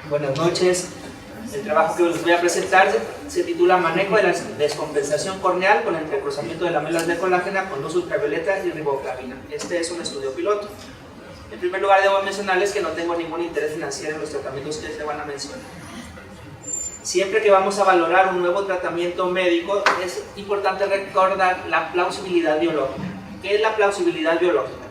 Buenas noches. El trabajo que les voy a presentar se titula Manejo de la descompensación corneal con entrecruzamiento de lamelas de colágena con luz ultravioleta y riboflavina. Este es un estudio piloto. En primer lugar, debo mencionarles que no tengo ningún interés financiero en los tratamientos que se van a mencionar. Siempre que vamos a valorar un nuevo tratamiento médico, es importante recordar la plausibilidad biológica. ¿Qué es la plausibilidad biológica?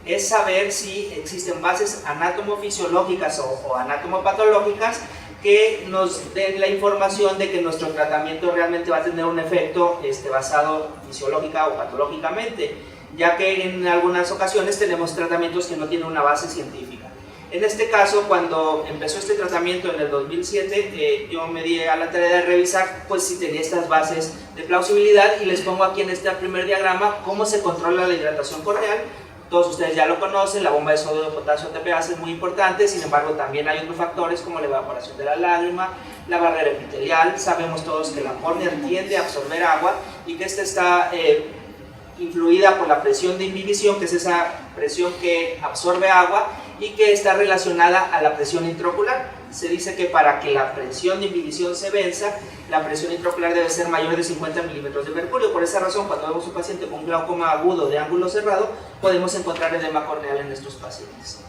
Es saber si existen bases anatomofisiológicas o anatomopatológicas que nos den la información de que nuestro tratamiento realmente va a tener un efecto basado fisiológica o patológicamente, ya que en algunas ocasiones tenemos tratamientos que no tienen una base científica. En este caso, cuando empezó este tratamiento en el 2007, yo me di a la tarea de revisar pues, si tenía estas bases de plausibilidad, y les pongo aquí en este primer diagrama cómo se controla la hidratación corneal. Todos ustedes ya lo conocen, la bomba de sodio de potasio ATPase es muy importante. Sin embargo, también hay otros factores como la evaporación de la lágrima, la barrera epitelial. Sabemos todos que la córnea tiende a absorber agua y que esta está influida por la presión de inhibición, que es esa presión que absorbe agua y que está relacionada a la presión intraocular. Se dice que para que la presión de inhibición se venza, la presión intraocular debe ser mayor de 50 milímetros de mercurio. Por esa razón, cuando vemos un paciente con glaucoma agudo de ángulo cerrado, podemos encontrar edema corneal en estos pacientes.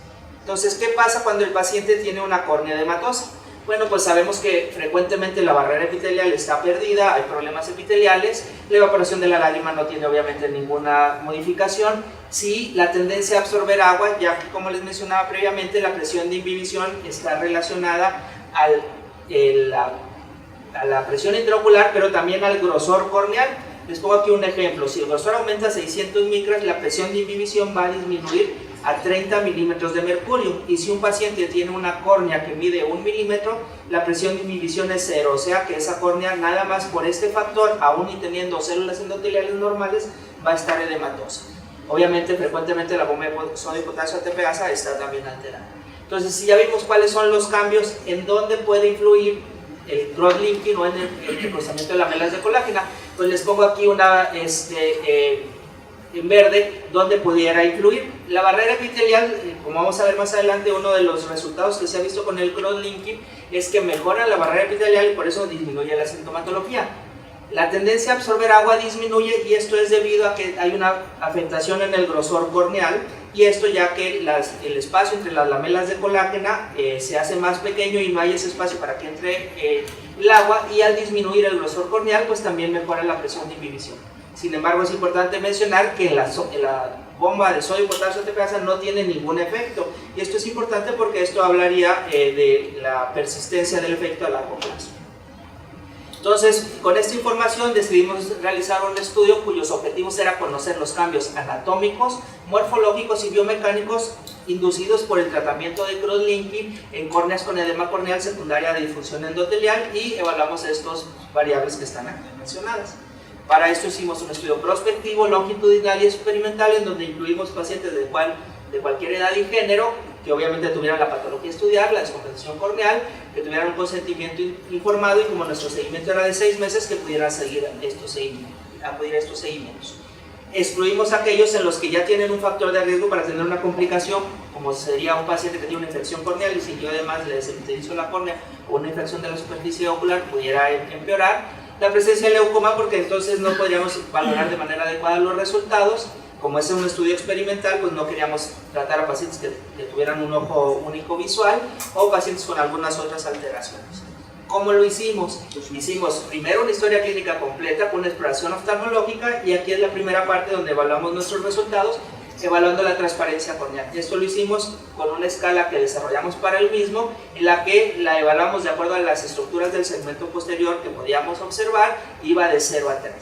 Entonces, ¿qué pasa cuando el paciente tiene una córnea edematosa? Bueno, pues sabemos que frecuentemente la barrera epitelial está perdida, hay problemas epiteliales, la evaporación de la lágrima no tiene obviamente ninguna modificación. Sí, la tendencia a absorber agua, ya que como les mencionaba previamente, la presión de inhibición está relacionada a la presión intraocular, pero también al grosor corneal. Les pongo aquí un ejemplo: si el grosor aumenta a 600 micras, la presión de inhibición va a disminuir a 30 milímetros de mercurio, y si un paciente tiene una córnea que mide 1 milímetro, la presión de inhibición es 0, o sea que esa córnea, nada más por este factor, aún y teniendo células endoteliales normales, va a estar edematosa. Obviamente, frecuentemente la bomba de sodio de potasio ATPase está también alterada. Entonces, si ya vimos cuáles son los cambios, en dónde puede influir el cross-linking o en el cruzamiento de lamelas de colágena, pues les pongo aquí una en verde donde pudiera influir. La barrera epitelial, como vamos a ver más adelante, uno de los resultados que se ha visto con el cross-linking es que mejora la barrera epitelial y por eso disminuye la sintomatología. La tendencia a absorber agua disminuye, y esto es debido a que hay una afectación en el grosor corneal, y esto ya que el espacio entre las lamelas de colágena se hace más pequeño y no hay ese espacio para que entre el agua, y al disminuir el grosor corneal pues también mejora la presión de inhibición. Sin embargo, es importante mencionar que la bomba de sodio y potasio ATPase no tiene ningún efecto, y esto es importante porque esto hablaría de la persistencia del efecto a largo plazo. Entonces, con esta información decidimos realizar un estudio cuyos objetivos era conocer los cambios anatómicos, morfológicos y biomecánicos inducidos por el tratamiento de cross-linking en córneas con edema corneal secundaria de disfunción endotelial, y evaluamos estas variables que están aquí mencionadas. Para esto hicimos un estudio prospectivo, longitudinal y experimental, en donde incluimos pacientes de cualquier edad y género, que obviamente tuvieran la patología a estudiar, la descompensación corneal, que tuvieran un consentimiento informado, y como nuestro seguimiento era de 6 meses, que pudieran acudir a estos seguimientos. Excluimos aquellos en los que ya tienen un factor de riesgo para tener una complicación, como sería un paciente que tiene una infección corneal y si yo además le desemiterizo la córnea o una infección de la superficie ocular pudiera empeorar. La presencia de leucoma, porque entonces no podríamos valorar de manera adecuada los resultados. Como es un estudio experimental, pues no queríamos tratar a pacientes que tuvieran un ojo único visual o pacientes con algunas otras alteraciones. ¿Cómo lo hicimos? Hicimos primero una historia clínica completa con una exploración oftalmológica, y aquí es la primera parte donde evaluamos nuestros resultados, evaluando la transparencia corneal. Esto lo hicimos con una escala que desarrollamos para el mismo, en la que la evaluamos de acuerdo a las estructuras del segmento posterior que podíamos observar, iba de 0 a 3.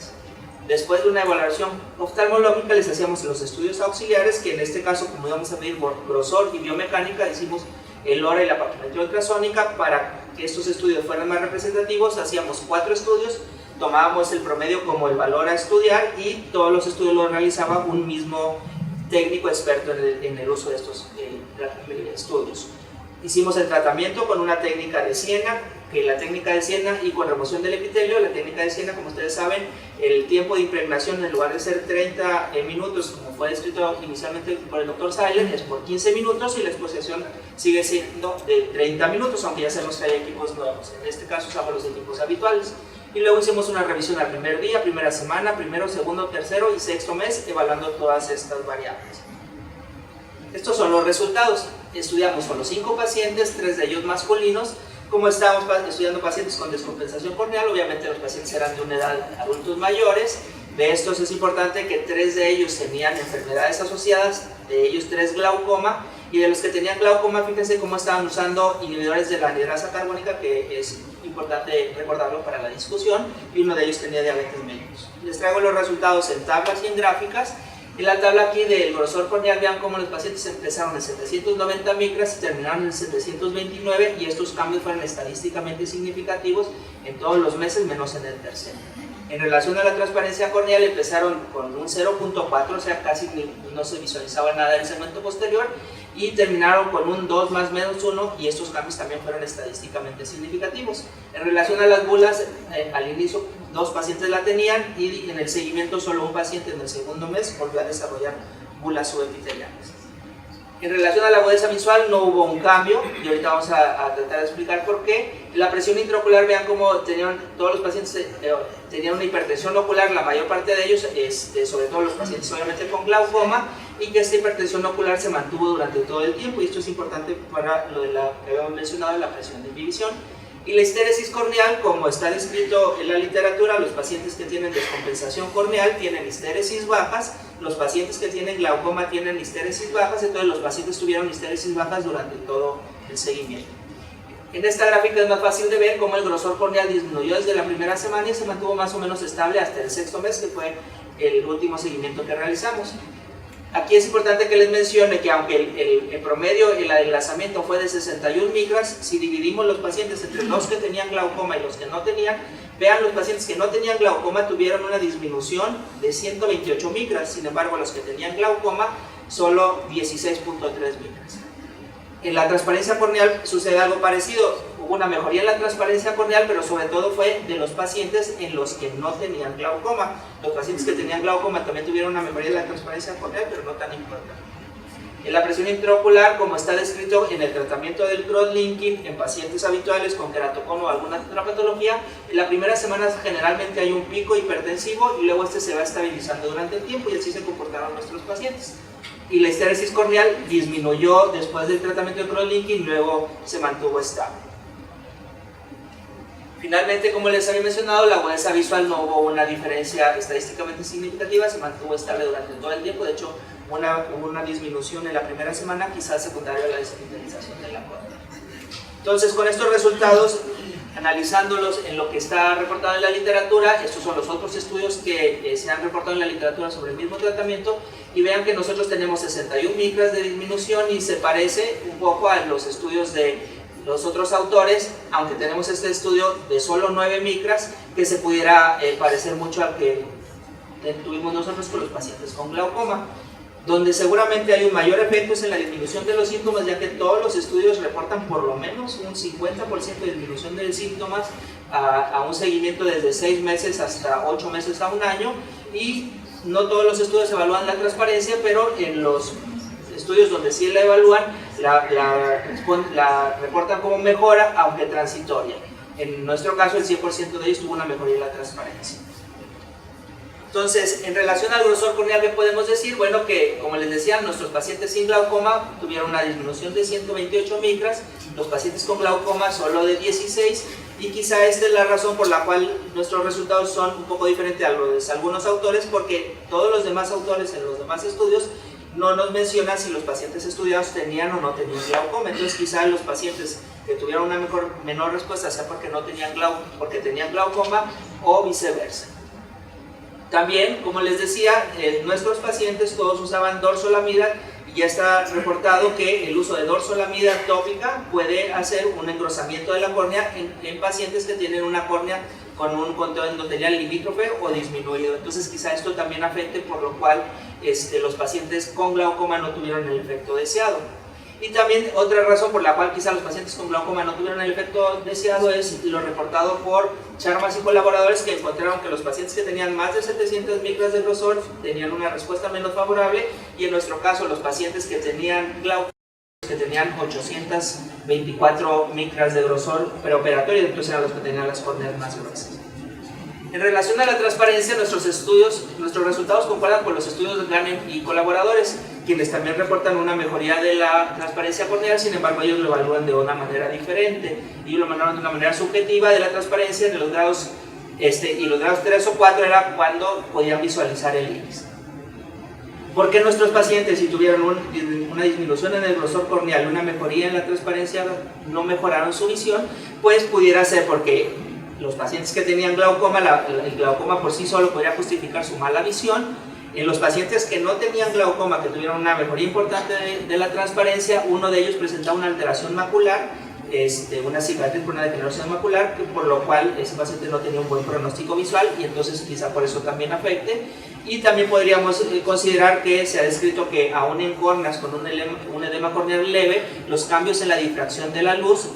Después de una evaluación oftalmológica les hacíamos los estudios auxiliares, que en este caso, como íbamos a medir por grosor y biomecánica, hicimos el LoRa y la paquimetría ultrasónica. Para que estos estudios fueran más representativos, hacíamos 4 estudios, tomábamos el promedio como el valor a estudiar, y todos los estudios los realizaba un mismo técnico experto en el uso de estos estudios. Hicimos el tratamiento con una técnica de Siena, que la técnica de Siena y con remoción del epitelio. La técnica de Siena, como ustedes saben, el tiempo de impregnación en lugar de ser 30 minutos, como fue descrito inicialmente por el doctor Seiler, es por 15 minutos y la exposición sigue siendo de 30 minutos, aunque ya sabemos que hay equipos nuevos. En este caso usamos los equipos habituales. Y luego hicimos una revisión al primer día, primera semana, primero, segundo, tercero y sexto mes, evaluando todas estas variables. Estos son los resultados. Estudiamos con los 5 pacientes, 3 de ellos masculinos. Como estábamos estudiando pacientes con descompensación corneal, obviamente los pacientes eran de una edad adultos mayores. De estos es importante que 3 de ellos tenían enfermedades asociadas, de ellos 3 glaucoma, y de los que tenían glaucoma, fíjense cómo estaban usando inhibidores de la anhidrasa carbónica, que es importante recordarlo para la discusión, y uno de ellos tenía diabetes mellitus. Les traigo los resultados en tablas y en gráficas. En la tabla aquí del grosor corneal, vean cómo los pacientes empezaron en 790 micras y terminaron en 729, y estos cambios fueron estadísticamente significativos en todos los meses, menos en el tercero. En relación a la transparencia corneal, empezaron con un 0.4, o sea, casi no se visualizaba nada del segmento posterior, y terminaron con un 2 más menos 1, y estos cambios también fueron estadísticamente significativos. En relación a las bulas, al inicio 2 pacientes la tenían, y en el seguimiento solo un paciente en el segundo mes volvió a desarrollar bulas subepiteliales. En relación a la agudeza visual no hubo un cambio, y ahorita vamos a tratar de explicar por qué. La presión intraocular, vean cómo todos los pacientes tenían una hipertensión ocular, la mayor parte de ellos, sobre todo los pacientes obviamente con glaucoma, y que esta hipertensión ocular se mantuvo durante todo el tiempo, y esto es importante para lo de que habíamos mencionado de la presión de inhibición. Y la histeresis corneal, como está descrito en la literatura, los pacientes que tienen descompensación corneal tienen histeresis bajas, los pacientes que tienen glaucoma tienen histeresis bajas, entonces los pacientes tuvieron histeresis bajas durante todo el seguimiento. En esta gráfica es más fácil de ver cómo el grosor corneal disminuyó desde la primera semana y se mantuvo más o menos estable hasta el sexto mes, que fue el último seguimiento que realizamos. Aquí es importante que les mencione que aunque el promedio, el adelgazamiento fue de 61 micras, si dividimos los pacientes entre los que tenían glaucoma y los que no tenían, vean, los pacientes que no tenían glaucoma tuvieron una disminución de 128 micras, sin embargo los que tenían glaucoma solo 16.3 micras. En la transparencia corneal sucede algo parecido, hubo una mejoría en la transparencia corneal, pero sobre todo fue de los pacientes en los que no tenían glaucoma. Los pacientes que tenían glaucoma también tuvieron una mejoría en la transparencia corneal, pero no tan importante. En la presión intraocular, como está descrito en el tratamiento del cross-linking en pacientes habituales con queratocono o alguna otra patología, en la primera semana generalmente hay un pico hipertensivo y luego este se va estabilizando durante el tiempo, y así se comportaron nuestros pacientes. Y la histeresis corneal disminuyó después del tratamiento de cross-linking y luego se mantuvo estable. Finalmente, como les había mencionado, la agudeza visual no hubo una diferencia estadísticamente significativa, se mantuvo estable durante todo el tiempo. De hecho, hubo una disminución en la primera semana, quizás secundaria a la desepitelización de la córnea. Entonces, con estos resultados, analizándolos en lo que está reportado en la literatura, estos son los otros estudios que se han reportado en la literatura sobre el mismo tratamiento, y vean que nosotros tenemos 61 micras de disminución y se parece un poco a los estudios de los otros autores, aunque tenemos este estudio de solo 9 micras que se pudiera parecer mucho al que tuvimos nosotros con los pacientes con glaucoma. Donde seguramente hay un mayor efecto es en la disminución de los síntomas, ya que todos los estudios reportan por lo menos un 50% de disminución de síntomas a un seguimiento desde 6 meses hasta 8 meses a un año, y no todos los estudios evalúan la transparencia, pero en los estudios donde sí la evalúan, la reportan como mejora, aunque transitoria. En nuestro caso, el 100% de ellos tuvo una mejoría en la transparencia. Entonces, en relación al grosor corneal, ¿qué podemos decir? Bueno, que como les decía, nuestros pacientes sin glaucoma tuvieron una disminución de 128 micras, los pacientes con glaucoma solo de 16, y quizá esta es la razón por la cual nuestros resultados son un poco diferentes a los de algunos autores, porque todos los demás autores en los demás estudios no nos mencionan si los pacientes estudiados tenían o no tenían glaucoma. Entonces quizá los pacientes que tuvieron una menor respuesta sea porque tenían glaucoma o viceversa. También, como les decía, nuestros pacientes todos usaban dorsolamida, y ya está reportado que el uso de dorsolamida tópica puede hacer un engrosamiento de la córnea en pacientes que tienen una córnea con un conteo endotelial limítrofe o disminuido. Entonces quizá esto también afecte, por lo cual los pacientes con glaucoma no tuvieron el efecto deseado. Y también otra razón por la cual quizá los pacientes con glaucoma no tuvieron el efecto deseado es lo reportado por Charmas y colaboradores, que encontraron que los pacientes que tenían más de 700 micras de grosor tenían una respuesta menos favorable, y en nuestro caso los pacientes que tenían glaucoma, que tenían 824 micras de grosor preoperatorio, entonces eran los que tenían las córneas más gruesas. En relación a la transparencia, nuestros resultados concuerdan con los estudios de Ganem y colaboradores, quienes también reportan una mejoría de la transparencia corneal. Sin embargo, ellos lo evalúan de una manera diferente y lo mandaron de una manera subjetiva de la transparencia en los grados, y los grados 3 o 4 era cuando podían visualizar el iris. ¿Por qué nuestros pacientes, si tuvieron una disminución en el grosor corneal y una mejoría en la transparencia, no mejoraron su visión? Pues pudiera ser porque los pacientes que tenían glaucoma, el glaucoma por sí solo podría justificar su mala visión. En los pacientes que no tenían glaucoma, que tuvieron una mejoría importante de la transparencia, uno de ellos presentaba una alteración macular, una cicatriz por una degeneración macular, por lo cual ese paciente no tenía un buen pronóstico visual y entonces quizá por eso también afecte. Y también podríamos considerar que se ha descrito que aún en córneas con un edema corneal leve, los cambios en la difracción de la luz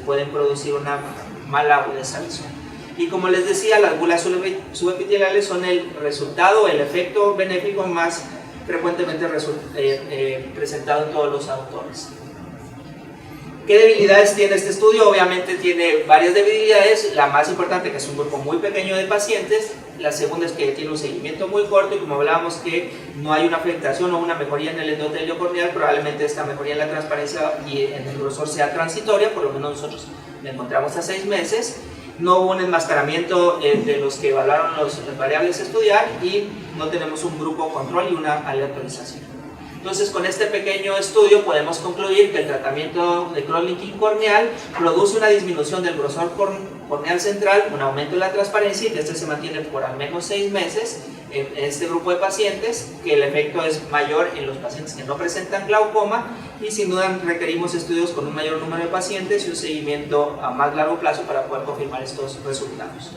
pueden producir una mala agudeza visual. Y como les decía, las bulas subepiteliales son el resultado, el efecto benéfico más frecuentemente presentado en todos los autores. ¿Qué debilidades tiene este estudio? Obviamente tiene varias debilidades. La más importante, que es un grupo muy pequeño de pacientes. La segunda es que tiene un seguimiento muy corto, y como hablábamos que no hay una afectación o una mejoría en el endotelio corneal, probablemente esta mejoría en la transparencia y en el grosor sea transitoria, por lo menos nosotros la encontramos a 6 meses. No hubo un enmascaramiento de los que evaluaron las variables a estudiar, y no tenemos un grupo control y una aleatorización. Entonces, con este pequeño estudio podemos concluir que el tratamiento de cross-linking corneal produce una disminución del grosor corneal central, un aumento en la transparencia, y que se mantiene por al menos 6 meses en este grupo de pacientes, que el efecto es mayor en los pacientes que no presentan glaucoma, y sin duda requerimos estudios con un mayor número de pacientes y un seguimiento a más largo plazo para poder confirmar estos resultados.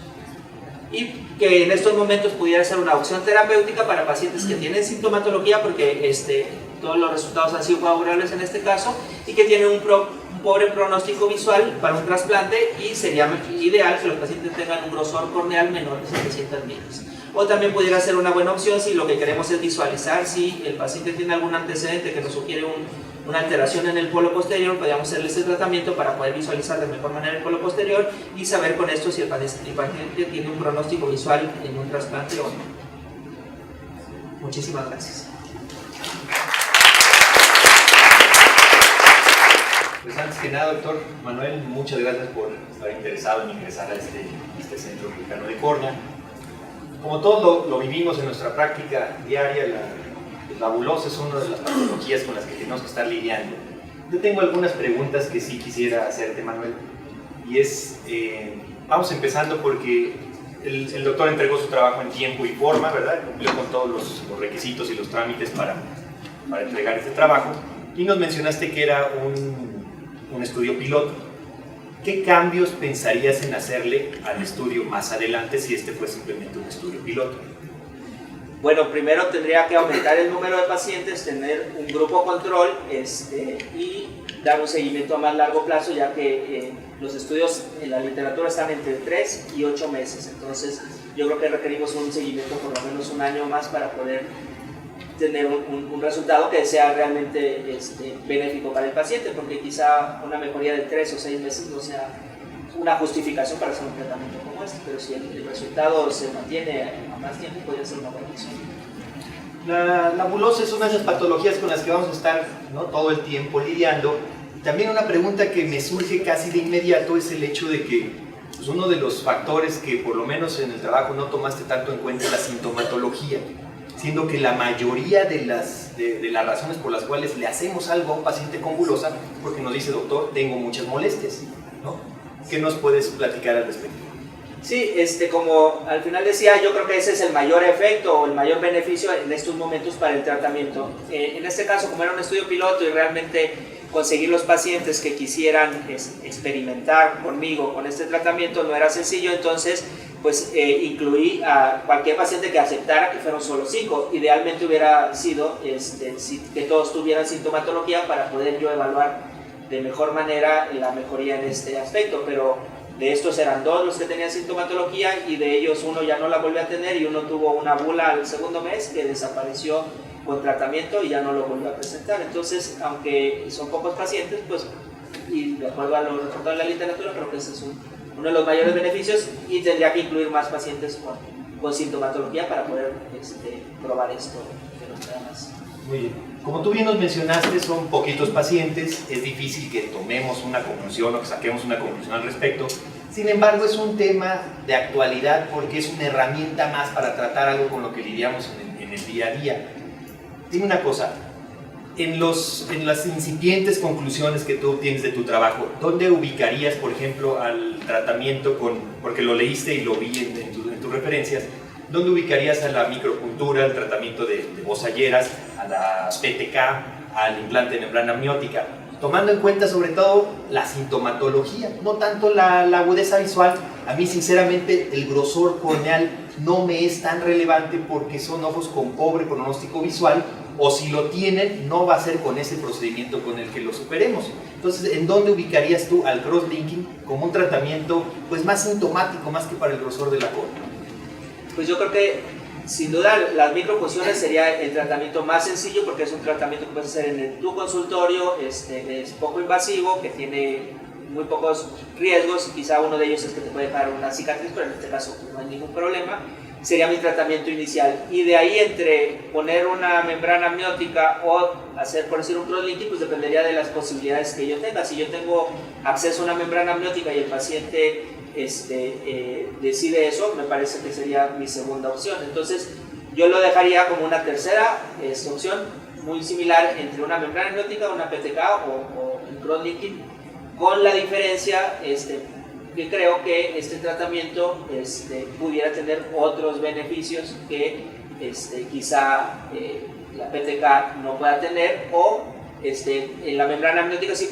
Y que en estos momentos pudiera ser una opción terapéutica para pacientes que tienen sintomatología, porque todos los resultados han sido favorables en este caso, y que tienen un pobre pronóstico visual para un trasplante, y sería ideal que los pacientes tengan un grosor corneal menor de 700 micras. O también pudiera ser una buena opción si lo que queremos es visualizar si el paciente tiene algún antecedente que nos sugiere una alteración en el polo posterior. Podríamos hacerle ese tratamiento para poder visualizar de mejor manera el polo posterior y saber con esto si el paciente tiene un pronóstico visual en un trasplante o no. Muchísimas gracias. Pues antes que nada, doctor Manuel, muchas gracias por estar interesado en ingresar a este Centro Mexicano de Córnea. Como todos lo vivimos en nuestra práctica diaria, la bulosa es una de las patologías con las que tenemos que estar lidiando. Yo tengo algunas preguntas que sí quisiera hacerte, Manuel, y vamos empezando porque el doctor entregó su trabajo en tiempo y forma, ¿verdad? Cumplió con todos los requisitos y los trámites para entregar este trabajo, y nos mencionaste que era un estudio piloto. ¿Qué cambios pensarías en hacerle al estudio más adelante si este fue simplemente un estudio piloto? Bueno, primero tendría que aumentar el número de pacientes, tener un grupo control y dar un seguimiento a más largo plazo, ya que los estudios en la literatura están entre 3 y 8 meses. Entonces, yo creo que requerimos un seguimiento por lo menos un año más para poder tener un resultado que sea realmente benéfico para el paciente, porque quizá una mejoría de 3 o 6 meses no sea una justificación para hacer un tratamiento como este, pero si el resultado se mantiene a más tiempo, podría ser una buena opción. La bulosa es una de esas patologías con las que vamos a estar, ¿no?, todo el tiempo lidiando. Y también una pregunta que me surge casi de inmediato es el hecho de que pues, uno de los factores que por lo menos en el trabajo no tomaste tanto en cuenta es la sintomatología, siendo que la mayoría de las razones por las cuales le hacemos algo a un paciente con bulosa porque nos dice, doctor, tengo muchas molestias, ¿no? ¿Qué nos puedes platicar al respecto? Sí, como al final decía, yo creo que ese es el mayor efecto o el mayor beneficio en estos momentos para el tratamiento. En este caso, como era un estudio piloto y realmente conseguir los pacientes que quisieran experimentar conmigo con este tratamiento no era sencillo, entonces pues incluí a cualquier paciente que aceptara, que fueron solo 5. Idealmente hubiera sido que todos tuvieran sintomatología para poder yo evaluar de mejor manera la mejoría en este aspecto, pero de estos eran 2 los que tenían sintomatología y de ellos uno ya no la volvió a tener y uno tuvo una bula al segundo mes que desapareció con tratamiento y ya no lo volvió a presentar. Entonces, aunque son pocos pacientes, pues, y de acuerdo a lo reportado en la literatura, creo que ese es uno de los mayores beneficios y tendría que incluir más pacientes con sintomatología para poder probar esto de los temas. Muy bien. Como tú bien nos mencionaste, son poquitos pacientes, es difícil que tomemos una conclusión o que saquemos una conclusión al respecto. Sin embargo, es un tema de actualidad porque es una herramienta más para tratar algo con lo que lidiamos en el día a día. Dime una cosa, en las incipientes conclusiones que tú obtienes de tu trabajo, ¿dónde ubicarías, por ejemplo, al tratamiento porque lo leíste y lo vi en tus referencias, ¿dónde ubicarías a la micropuntura, al tratamiento de bozalleras, a la PTK, al implante de membrana amniótica? Tomando en cuenta sobre todo la sintomatología, no tanto la agudeza visual. A mí sinceramente el grosor corneal no me es tan relevante porque son ojos con pobre pronóstico visual, o si lo tienen no va a ser con ese procedimiento con el que lo superemos. Entonces, ¿en dónde ubicarías tú al cross-linking como un tratamiento pues más sintomático, más que para el grosor de la córnea? Pues yo creo que sin duda las micropunciones sería el tratamiento más sencillo porque es un tratamiento que puedes hacer en tu consultorio, es poco invasivo, que tiene muy pocos riesgos, quizá uno de ellos es que te puede dejar una cicatriz, pero en este caso no hay ningún problema. Sería mi tratamiento inicial, y de ahí entre poner una membrana amniótica o hacer, por decir, un cross-linking, pues dependería de las posibilidades que yo tenga. Si yo tengo acceso a una membrana amniótica y el paciente decide eso, me parece que sería mi segunda opción. Entonces yo lo dejaría como una tercera opción, muy similar entre una membrana amniótica, una PTK o un cross-linking, con la diferencia que creo que este tratamiento pudiera tener otros beneficios que quizá la PTK no pueda tener, o en la membrana amniótica sí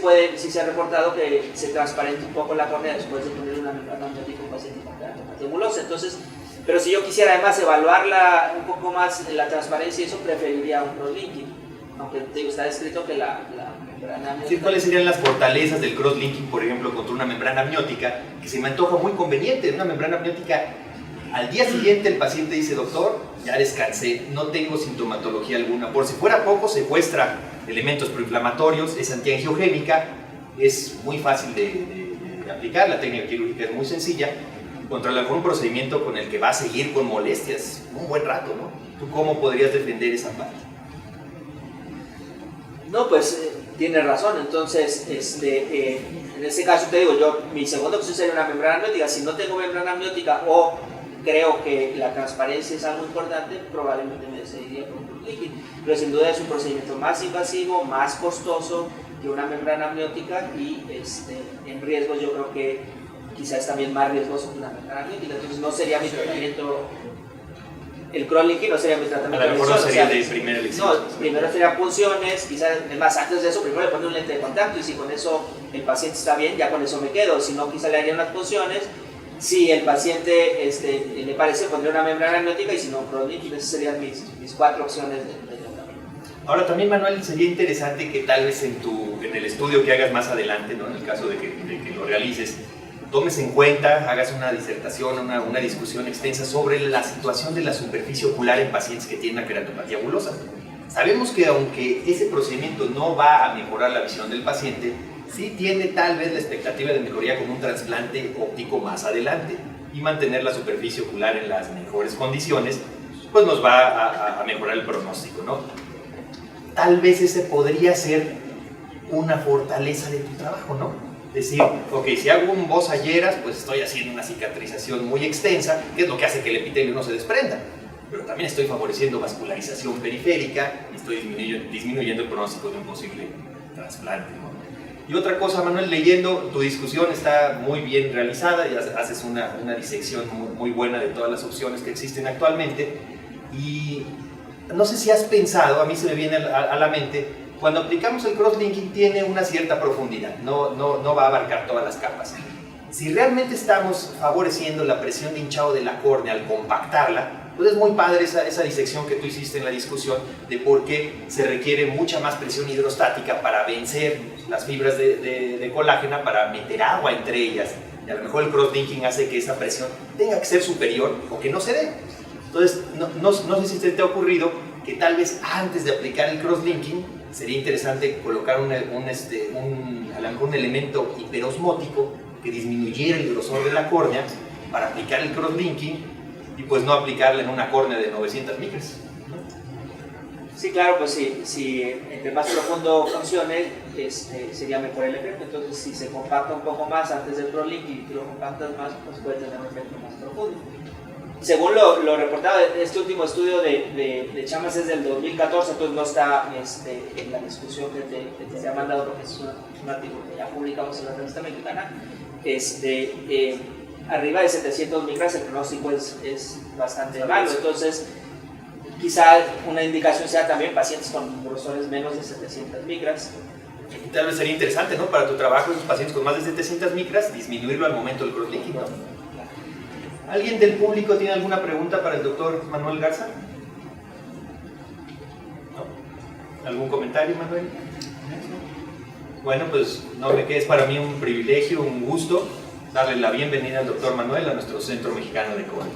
se ha reportado que se transparente un poco la córnea después de poner una membrana amniótica a un paciente con keratopatía abulosa. Entonces, pero si yo quisiera además evaluarla un poco más la transparencia y eso, preferiría un cross-linking, aunque está descrito que la membrana amniótica... Sí, ¿cuáles serían las fortalezas del cross-linking, por ejemplo, contra una membrana amniótica, que se me antoja muy conveniente? Una membrana amniótica, al día siguiente el paciente dice, doctor, ya descansé, no tengo sintomatología alguna, por si fuera poco secuestra elementos proinflamatorios, es antiangiogénica, es muy fácil de aplicar, la técnica quirúrgica es muy sencilla, contra algún procedimiento con el que va a seguir con molestias un buen rato, ¿no? ¿Tú cómo podrías defender esa parte? No, pues tienes razón. Entonces, en ese caso te digo, mi segunda opción sería una membrana amniótica. Si no tengo membrana amniótica o creo que la transparencia es algo importante, probablemente me decidiría por un líquido. Pero sin duda es un procedimiento más invasivo, más costoso que una membrana amniótica, y en riesgos yo creo que quizás también más riesgoso que una membrana amniótica. Entonces no sería mi tratamiento. El cross-linking no sería mi tratamiento. A lo mejor no sería de primera elección. No, primero sería punciones, quizás, es más, antes de eso, primero le pondría un lente de contacto, y si con eso el paciente está bien, ya con eso me quedo. Si no, quizá le haría unas punciones. Si el paciente le parece, pondría una membrana amniótica, y si no, cross-linking. Esas serían mis 4 opciones de tratamiento. Ahora también, Manuel, sería interesante que tal vez en el estudio que hagas más adelante, ¿no? En el caso de que lo realices, tomes en cuenta, hagas una disertación, una discusión extensa sobre la situación de la superficie ocular en pacientes que tienen una keratopatía abulosa. Sabemos que aunque ese procedimiento no va a mejorar la visión del paciente, sí tiene tal vez la expectativa de mejoría con un trasplante óptico más adelante, y mantener la superficie ocular en las mejores condiciones, pues nos va a mejorar el pronóstico, ¿no? Tal vez ese podría ser una fortaleza de tu trabajo, ¿no? Decir, ok, si hago un bozalleras, pues estoy haciendo una cicatrización muy extensa, que es lo que hace que el epitelio no se desprenda. Pero también estoy favoreciendo vascularización periférica y estoy disminuyendo el pronóstico de un posible trasplante, ¿no? Y otra cosa, Manuel, leyendo tu discusión está muy bien realizada y haces una disección muy buena de todas las opciones que existen actualmente. Y no sé si has pensado, a mí se me viene a la mente, cuando aplicamos el crosslinking tiene una cierta profundidad, no va a abarcar todas las capas. Si realmente estamos favoreciendo la presión de hinchado de la córnea al compactarla, pues es muy padre esa disección que tú hiciste en la discusión de por qué se requiere mucha más presión hidrostática para vencer las fibras de colágeno, para meter agua entre ellas. Y a lo mejor el crosslinking hace que esa presión tenga que ser superior o que no se dé. Entonces, no sé si te ha ocurrido que tal vez antes de aplicar el crosslinking sería interesante colocar a lo mejor un elemento hiperosmótico que disminuyera el grosor de la córnea para aplicar el crosslinking y pues no aplicarle en una córnea de 900 micras, ¿no? Sí, claro, pues si entre más profundo funcione, sería mejor el efecto. Entonces, si se compacta un poco más antes del crosslinking y lo compactas más, pues puede tener un efecto más profundo. Según lo reportado, este último estudio de Chamas es del 2014, entonces no está en la discusión que te ha mandado, porque es un artículo que ya publicamos en la revista mexicana. Arriba de 700 micras el pronóstico es bastante malo, entonces quizá una indicación sea también pacientes con grosores menos de 700 micras. Y tal vez sería interesante, ¿no? Para tu trabajo, esos pacientes con más de 700 micras, disminuirlo al momento del crosslinking, ¿no? ¿Alguien del público tiene alguna pregunta para el doctor Manuel Garza? ¿No? ¿Algún comentario, Manuel? Bueno, pues no me queda, es para mí un privilegio, un gusto darle la bienvenida al doctor Manuel a nuestro Centro Mexicano de Córnea.